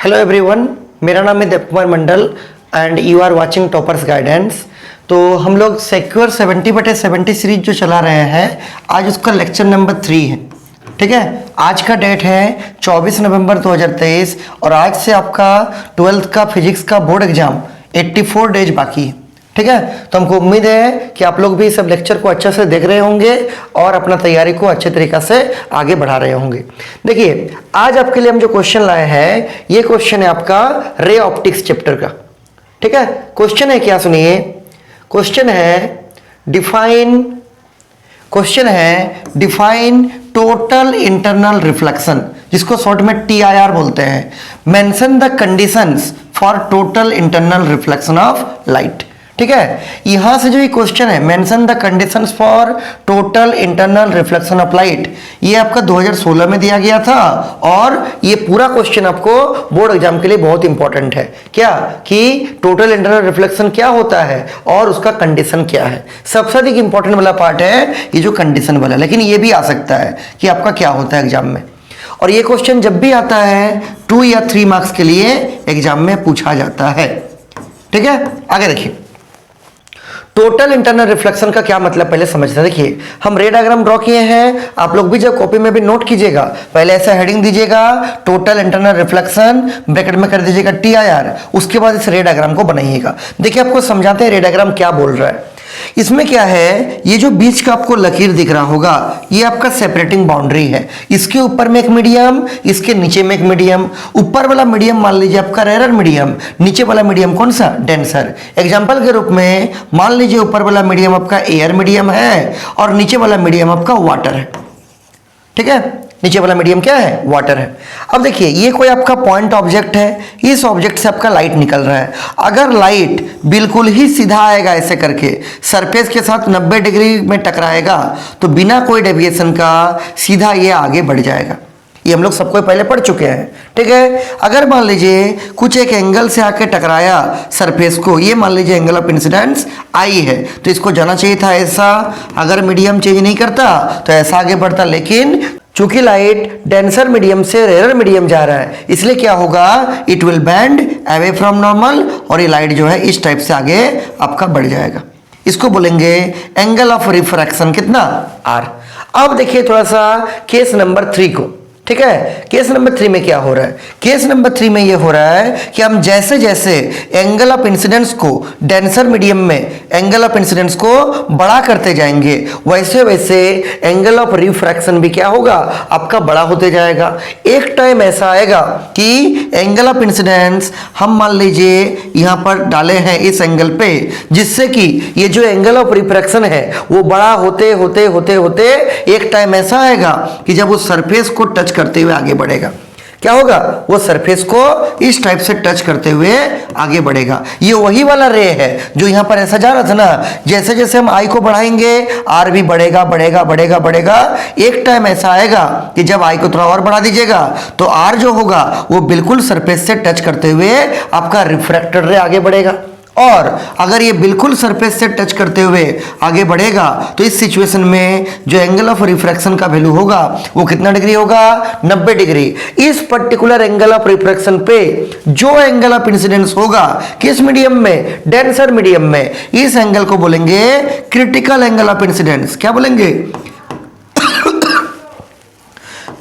Hello everyone, मेरा नाम है Dev Kumar Mandal and you are watching toppers guidance. तो हम लोग सिक्योर 70/70 सीरीज जो चला रहे हैं, आज उसका लेक्चर नंबर 3 है। ठीक है, आज का डेट है 24 नवंबर 2023 और आज से आपका 12th का फिजिक्स का बोर्ड एग्जाम 84 डेज बाकी है। ठीक है, तो हमको उम्मीद है कि आप लोग भी सब लेक्चर को अच्छे से देख रहे होंगे और अपना तैयारी को अच्छे तरीक़ा से आगे बढ़ा रहे होंगे। देखिए, आज आपके लिए हम जो क्वेश्चन लाए हैं, ये क्वेश्चन है आपका रे ऑप्टिक्स चैप्टर का। ठीक है, क्वेश्चन है क्या, सुनिए। क्वेश्चन है डिफाइन टोटल इंटरनल रिफ्लेक्शन, जिसको शॉर्ट में TIR बोलते हैं। Mention the conditions for total internal reflection of light. ठीक है, यहां से जो ये क्वेश्चन है, mention the conditions for total internal reflection of light, ये आपका 2016 में दिया गया था और ये पूरा क्वेश्चन आपको बोर्ड एग्जाम के लिए बहुत इंपॉर्टेंट है। क्या कि टोटल इंटरनल रिफ्लेक्शन क्या होता है और उसका कंडीशन क्या है। सबसे अधिक इंपॉर्टेंट वाला पार्ट है ये जो कंडीशन वाला, लेकिन ये भी आ सकता है कि आपका क्या होता है एग्जाम में। और ये क्वेश्चन जब भी आता है 2 या 3 मार्क्स के लिए एग्जाम में पूछा जाता है। ठीक है, आगे देखिए, टोटल इंटरनल रिफ्लेक्शन का क्या मतलब पहले समझते हैं। देखिए, हम रे डायग्राम ड्रॉ किए हैं, आप लोग भी जब कॉपी में भी नोट कीजिएगा, पहले ऐसा हेडिंग दीजिएगा टोटल इंटरनल रिफ्लेक्शन, ब्रैकेट में कर दीजिएगा TIR, उसके बाद इस रे डायग्राम को बनाइएगा। देखिए, आपको समझाते हैं रे डायग्राम क्या बोल रहा है। इसमें क्या है, ये जो बीच का आपको लकीर दिख रहा होगा, ये आपका सेपरेटिंग बाउंड्री है। इसके ऊपर में एक मीडियम, इसके नीचे में एक मीडियम। ऊपर वाला मीडियम मान लीजिए आपका रेयर मीडियम, नीचे वाला मीडियम कौन सा, डेंसर। एग्जांपल के रूप में मान लीजिए ऊपर वाला मीडियम आपका एयर मीडियम है और नीचे वाला मीडियम आपका वाटर है। ठीक है, नीचे वाला मीडियम क्या है, वाटर है। अब देखिए, ये कोई आपका पॉइंट ऑब्जेक्ट है, इस ऑब्जेक्ट से आपका लाइट निकल रहा है। अगर लाइट बिल्कुल ही सीधा आएगा ऐसे करके, सरफेस के साथ 90 डिग्री में टकराएगा, तो बिना कोई डेविएशन का सीधा ये आगे बढ़ जाएगा। ये हम लोग सबको पहले पढ़ चुके हैं। ठीक है, अगर मान लीजिए कुछ एक एंगल से आके टकराया सरफेस को, ये मान लीजिए एंगल ऑफ इंसिडेंस आई है, तो इसको जाना चाहिए था ऐसा। अगर मीडियम चेंज नहीं करता तो ऐसा आगे बढ़ता, लेकिन चूंकि लाइट डेंसर मीडियम से रेयर मीडियम जा रहा है, इसलिए क्या होगा, it will bend away from normal और ये लाइट जो है इस टाइप से आगे आपका बढ़ जाएगा। इसको बोलेंगे एंगल ऑफ रिफ्रैक्शन, कितना, R। अब देखिए थोड़ा सा केस नंबर 3 को। ठीक है, केस नंबर 3 में क्या हो रहा है, केस नंबर 3 में ये हो रहा है कि हम जैसे जैसे एंगल ऑफ इंसिडेंस को डेंसर मीडियम में एंगल ऑफ इंसिडेंस को बड़ा करते जाएंगे, वैसे वैसे एंगल ऑफ रिफ्रैक्शन भी क्या होगा, आपका बड़ा होते जाएगा। एक टाइम ऐसा आएगा कि एंगल ऑफ इंसिडेंस हम मान लीजिए यहां पर डाले हैं इस एंगल पे, जिससे कि ये जो एंगल ऑफ रिफ्रैक्शन है वो बड़ा होते होते होते होते एक टाइम ऐसा आएगा कि जब उस सरफेस को टच करते हुए आगे बढ़ेगा, क्या होगा, वो सरफेस को इस टाइप से टच करते हुए आगे बढ़ेगा। ये वही वाला रे है जो यहां पर ऐसा जा रहा था ना, जैसे जैसे हम आई को बढ़ाएंगे R भी बढ़ेगा बढ़ेगा बढ़ेगा बढ़ेगा। एक टाइम ऐसा आएगा कि जब आई को थोड़ा और बढ़ा दीजिएगा तो R जो होगा वो बिल्कुल सरफेस से टच करते हुए आपका रिफ्रैक्टेड रे आगे बढ़ेगा। और अगर ये बिल्कुल सरफेस से टच करते हुए आगे बढ़ेगा तो इस सिचुएशन में जो एंगल ऑफ रिफ्रैक्शन का वैल्यू होगा वो कितना डिग्री होगा, 90 डिग्री। इस पर्टिकुलर एंगल ऑफ रिफ्रैक्शन पे जो एंगल ऑफ इंसिडेंस होगा किस मीडियम में, डेंसर मीडियम में, इस एंगल को बोलेंगे क्रिटिकल एंगल ऑफ इंसिडेंस। क्या बोलेंगे,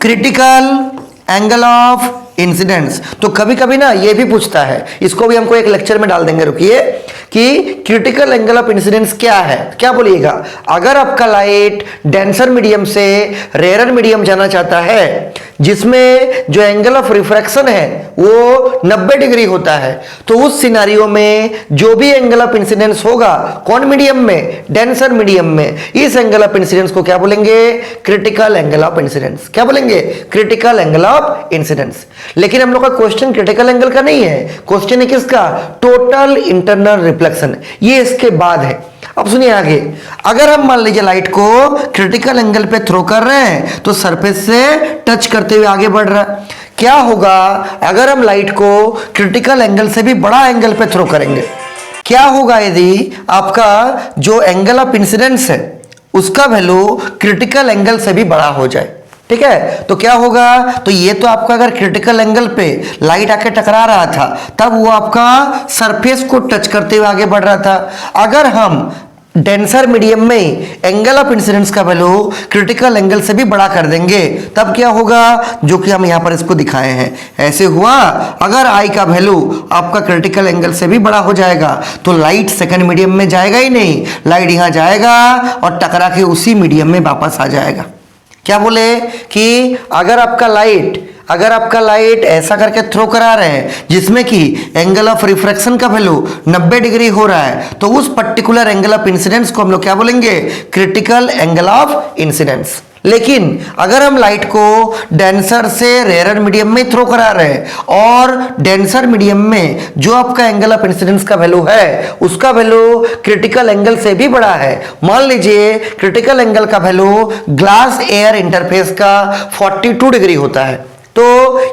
क्रिटिकल एंगल ऑफ इंसिडेंस। तो कभी कभी ना ये भी पूछता है, इसको भी हमको एक लेक्चर में डाल देंगे, रुकिए, कि क्रिटिकल एंगल ऑफ इंसिडेंस क्या है। क्या बोलिएगा, अगर आपका लाइट डेंसर मीडियम से रेयर मीडियम जाना चाहता है, जिसमें जो एंगल ऑफ रिफ्रैक्शन है वो 90 डिग्री होता है, तो उस सिनारियो में जो भी एंगल ऑफ इंसिडेंस होगा कौन मीडियम में, डेंसर मीडियम में, इस एंगल ऑफ इंसिडेंस को क्या बोलेंगे, क्रिटिकल एंगल ऑफ इंसिडेंस। क्या बोलेंगे, क्रिटिकल एंगल ऑफ इंसिडेंस। लेकिन हम लोग का क्वेश्चन क्रिटिकल एंगल का नहीं है, क्वेश्चन है किसका, टोटल इंटरनल रिफ्लेक्शन, ये इसके बाद है। अब सुनिए आगे, अगर हम मान लीजिए लाइट को क्रिटिकल एंगल पे थ्रो कर रहे हैं तो सरफेस से टच करते हुए आगे बढ़ रहा है, क्या होगा अगर हम लाइट को क्रिटिकल एंगल से भी बड़ा एंगल पे थ्रो करेंगे, क्या होगा यदि आपका जो एंगल ऑफ इंसिडेंस है उसका वैल्यू क्रिटिकल एंगल से भी बड़ा हो जाए। ठीक है, तो क्या होगा, तो ये तो आपका अगर क्रिटिकल एंगल पे लाइट आके टकरा रहा था तब वो आपका सरफेस को टच करते हुए आगे बढ़ रहा था। अगर हम डेंसर मीडियम में एंगल ऑफ इंसिडेंस का वैल्यू क्रिटिकल एंगल से भी बड़ा कर देंगे तब क्या होगा, जो कि हम यहां पर इसको दिखाए हैं ऐसे हुआ। अगर आई का वैल्यू आपका क्रिटिकल एंगल से भी बड़ा हो जाएगा तो लाइट सेकंड मीडियम में जाएगा ही नहीं, लाइट यहां जाएगा और टकरा के उसी मीडियम में वापस आ जाएगा। क्या बोले कि अगर आपका लाइट ऐसा करके थ्रो करा रहे हैं जिसमें कि एंगल ऑफ रिफ्रैक्शन का वैल्यू 90 डिग्री हो रहा है तो उस पर्टिकुलर एंगल ऑफ इंसिडेंस को हम लोग क्या बोलेंगे, क्रिटिकल एंगल ऑफ इंसिडेंस। लेकिन अगर हम लाइट को डेंसर से रेयर मीडियम में थ्रो करा रहे हैं और डेंसर मीडियम में जो आपका एंगल ऑफ इंसिडेंस का वैल्यू है उसका वैल्यू क्रिटिकल एंगल से भी बड़ा है, मान लीजिए क्रिटिकल एंगल का वैल्यू ग्लास एयर इंटरफेस का 42 डिग्री होता है, तो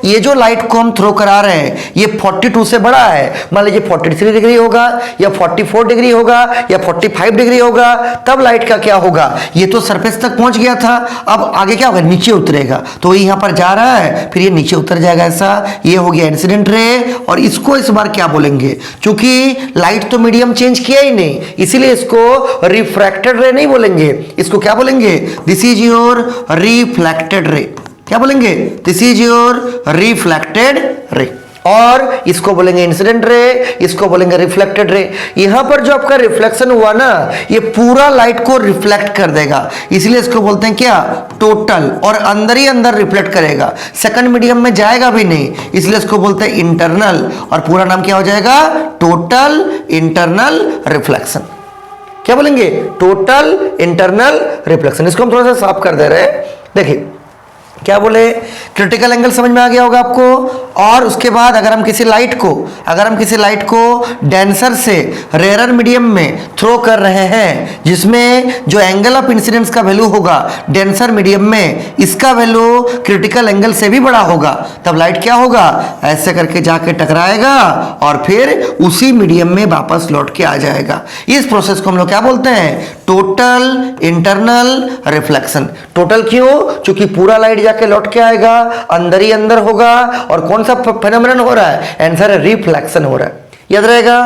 ये जो लाइट को हम थ्रो करा रहे हैं ये 42 से बड़ा है, मान लीजिए 43 डिग्री होगा या 44 डिग्री होगा या 45 डिग्री होगा, तब लाइट का क्या होगा, ये तो सरफेस तक पहुंच गया था, अब आगे क्या होगा, नीचे उतरेगा। तो ये यहां पर जा रहा है फिर ये नीचे उतर जाएगा, ऐसा ये हो गया इंसिडेंट रे। और इसको इस बार क्या बोलेंगे, क्योंकि लाइट तो मीडियम चेंज किया ही नहीं इसीलिए इसको रिफ्रैक्टेड रे नहीं बोलेंगे, इसको क्या बोलेंगे, this is your reflected ray. क्या बोलेंगे, this is your reflected ray. और इसको बोलेंगे इंसिडेंट रे, इसको बोलेंगे रिफ्लेक्टेड रे। यहां पर जो आपका रिफ्लेक्शन हुआ ना ये पूरा लाइट को रिफ्लेक्ट कर देगा, इसलिए इसको बोलते हैं क्या, टोटल, और अंदर ही अंदर रिफ्लेक्ट करेगा, सेकंड मीडियम में जाएगा भी नहीं, इसलिए इसको बोलते हैं इंटरनल, और पूरा नाम क्या हो जाएगा, टोटल इंटरनल रिफ्लेक्शन। क्या बोलेंगे, टोटल इंटरनल रिफ्लेक्शन। इसको हम थोड़ा सा साफ कर दे रहे हैं। देखिए क्या बोले, क्रिटिकल एंगल समझ में आ गया होगा आपको। और उसके बाद अगर हम किसी लाइट को डेंसर से रेयर मीडियम में थ्रो कर रहे हैं जिसमें जो एंगल ऑफ इंसिडेंस का वैल्यू होगा डेंसर मीडियम में इसका वैल्यू क्रिटिकल एंगल से भी बड़ा होगा, तब लाइट क्या होगा, ऐसे करके जाके टकराएगा और फिर उसी मीडियम में वापस लौट के आ जाएगा। इस प्रोसेस को हम लोग क्या बोलते हैं, टोटल इंटरनल रिफ्लेक्शन। टोटल क्यों, क्योंकि पूरा लाइट जाके लौट के आएगा, अंदर ही अंदर होगा, और कौन सा फेनोमेनन हो रहा है, आंसर है रिफ्लेक्शन हो रहा है, याद रहेगा।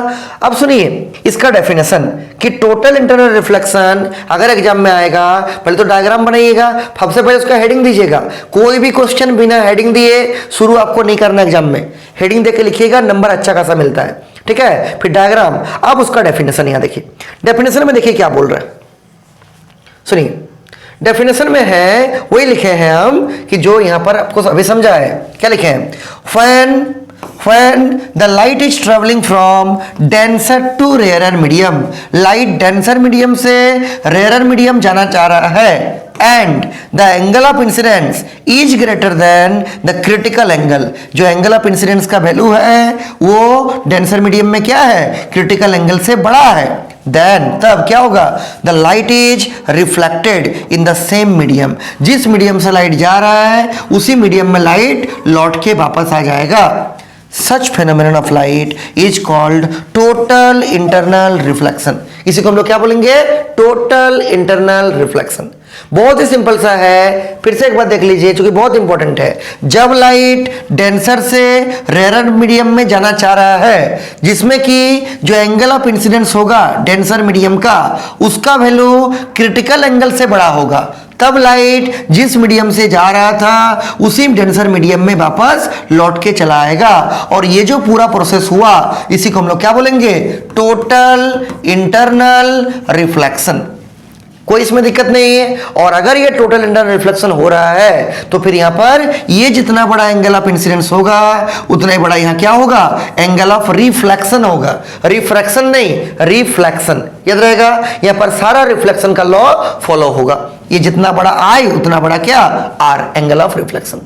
अब सुनिए इसका डेफिनेशन कि टोटल इंटरनल रिफ्लेक्शन अगर एग्जाम में आएगा, पहले तो डायग्राम बनाइएगा, सबसे पहले उसका हेडिंग दीजिएगा। कोई भी क्वेश्चन बिना हेडिंग दिए शुरू आपको नहीं करना एग्जाम में, हेडिंग देके लिखिएगा, नंबर अच्छा खासा मिलता है, ठीक है। फिर डायग्राम, अब उसका डेफिनेशन यहां देखिए, डेफिनेशन में देखिए क्या बोल रहा है, सुनिए। डेफिनेशन में है वही लिखे हैं हम कि जो यहां पर आपको अभी समझा है। क्या लिखे हैं, when the light is traveling from denser to rarer medium, light denser medium से रेयर मीडियम जाना चाह रहा है, and the angle of incidence is greater than the critical angle, जो एंगल ऑफ इंसिडेंस का वैल्यू है वो डेंसर मीडियम में क्या है, क्रिटिकल एंगल से बड़ा है, देन तब क्या होगा, the light is reflected in the same medium, जिस मीडियम से लाइट जा रहा है उसी मीडियम में लाइट लौट के वापस आ जाएगा। Such phenomenon of light is called total internal reflection। इसी को हम लोग क्या बोलेंगे, टोटल इंटरनल रिफ्लेक्शन। बहुत ही सिंपल सा है, फिर से एक बार देख लीजिए क्योंकि बहुत इंपॉर्टेंट है। जब लाइट डेंसर से रेयर मीडियम में जाना चाह रहा है जिसमें कि जो एंगल ऑफ इंसिडेंस होगा डेंसर मीडियम का उसका वैल्यू क्रिटिकल एंगल से बड़ा होगा, तब लाइट जिस मीडियम से जा रहा था उसी डेंसर मीडियम में वापस लौट के चला आएगा। और ये जो पूरा प्रोसेस हुआ इसी को हम लोग क्या बोलेंगे, टोटल इंटरनल रिफ्लेक्शन। कोई इसमें दिक्कत नहीं है। और अगर ये टोटल इंटरनल रिफ्लेक्शन हो रहा है तो फिर यहां पर ये जितना बड़ा एंगल ऑफ इंसिडेंस होगा उतना ही बड़ा यहां क्या होगा, एंगल ऑफ रिफ्लेक्शन होगा, रिफ्रैक्शन नहीं रिफ्लेक्शन, याद रहेगा। यहां पर सारा रिफ्लेक्शन का लॉ फॉलो होगा, ये जितना बड़ा आई उतना बड़ा क्या, आर, एंगल ऑफ रिफ्लेक्शन।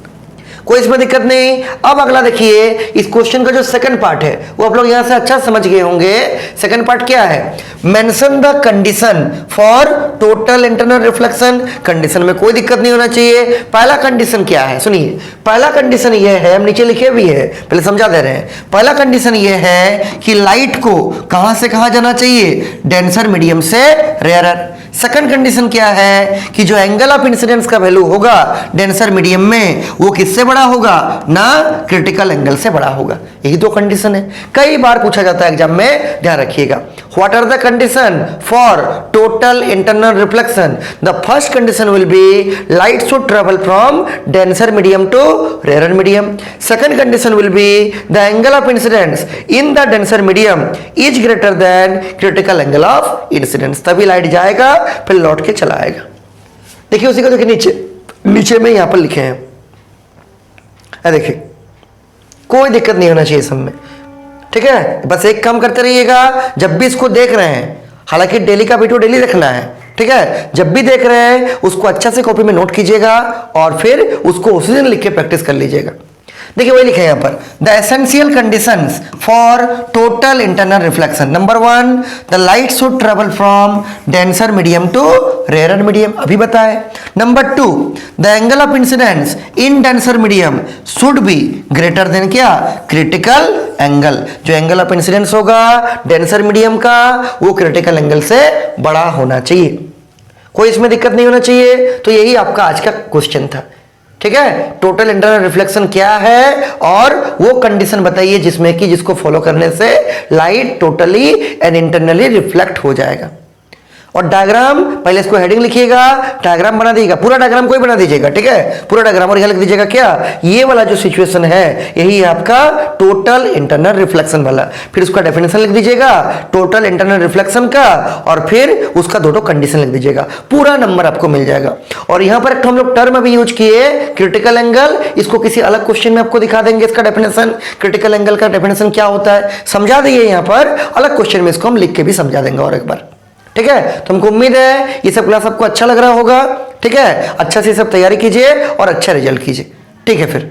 कोई इसमें दिक्कत नहीं। अब अगला देखिए, इस क्वेश्चन का जो सेकंड पार्ट है वो आप लोग यहां से अच्छा समझ गए होंगे। सेकंड पार्ट क्या है, mention the condition for total internal reflection. Condition में कोई दिक्कत नहीं होना चाहिए। पहला कंडीशन क्या है, सुनिए। पहला कंडीशन ये है, हम नीचे लिखे भी है, पहले समझा दे रहे हैं। पहला कंडीशन ये है कि लाइट को कहां से कहां जाना चाहिए, डेंसर मीडियम से रेयरर। सेकंड कंडीशन क्या है कि जो एंगल ऑफ इंसिडेंस का वैल्यू होगा डेंसर मीडियम में वो किससे बड़ा होगा ना क्रिटिकल एंगल से बड़ा होगा। यही दो कंडीशन है, कई बार पूछा जाता है एग्जाम में, ध्यान रखिएगा। What are the condition for total internal reflection? The first condition will be light should travel from denser medium to rare medium. Second condition will be the angle of incidence in the denser medium is greater than critical angle of incidence. तभी light जाएगा फिर लौट के चला आएगा। देखिए उसी को देखिए नीचे में यहां पर लिखे हैं, देखिए कोई दिक्कत नहीं होना चाहिए सब में, ठीक है। बस एक काम करते रहिएगा, जब भी इसको देख रहे हैं, हालांकि डेली का वीडियो डेली रखना है, ठीक है, जब भी देख रहे हैं उसको अच्छा से कॉपी में नोट कीजिएगा और फिर उसको उसी दिन लिख के प्रैक्टिस कर लीजिएगा। देखिए वही लिखे हैं यहां पर, the essential conditions for total internal reflection. Number 1, the light should travel from denser medium to rare medium, अभी बताए। Number 2, the angle of incidence in denser medium should be greater than क्या क्रिटिकल एंगल। जो angle of incidence होगा denser medium का वो critical angle से बड़ा होना चाहिए, कोई इसमें दिक्कत नहीं होना चाहिए। तो यही आपका आज का क्वेश्चन था, ठीक है। टोटल इंटरनल रिफ्लेक्शन क्या है और वो कंडीशन बताइए जिसमें कि जिसको फॉलो करने से light totally and internally reflect हो जाएगा। और डायग्राम, पहले इसको हेडिंग लिखिएगा, डायग्राम बना दीजिएगा, पूरा डायग्राम कोई बना दीजिएगा, ठीक है, पूरा डायग्राम। और यहां लिख दीजिएगा क्या, ये वाला जो सिचुएशन है यही है आपका टोटल इंटरनल रिफ्लेक्शन वाला। फिर उसका डेफिनेशन लिख दीजिएगा टोटल इंटरनल रिफ्लेक्शन का, और फिर उसका दो कंडीशन लिख दीजिएगा, पूरा नंबर आपको मिल जाएगा। और यहां पर एक हम लोग टर्म अभी यूज किए क्रिटिकल एंगल, इसको किसी अलग क्वेश्चन में आपको दिखा देंगे इसका डेफिनेशन, क्रिटिकल एंगल का डेफिनेशन क्या होता है समझा देंगे यहां पर, अलग क्वेश्चन में इसको हम लिख के भी समझा देंगे और एक बार, ठीक है। तो हमको उम्मीद है ये सब क्लास आपको अच्छा लग रहा होगा, ठीक है। अच्छा से सब तैयारी कीजिए और अच्छा रिजल्ट कीजिए, ठीक है। फिर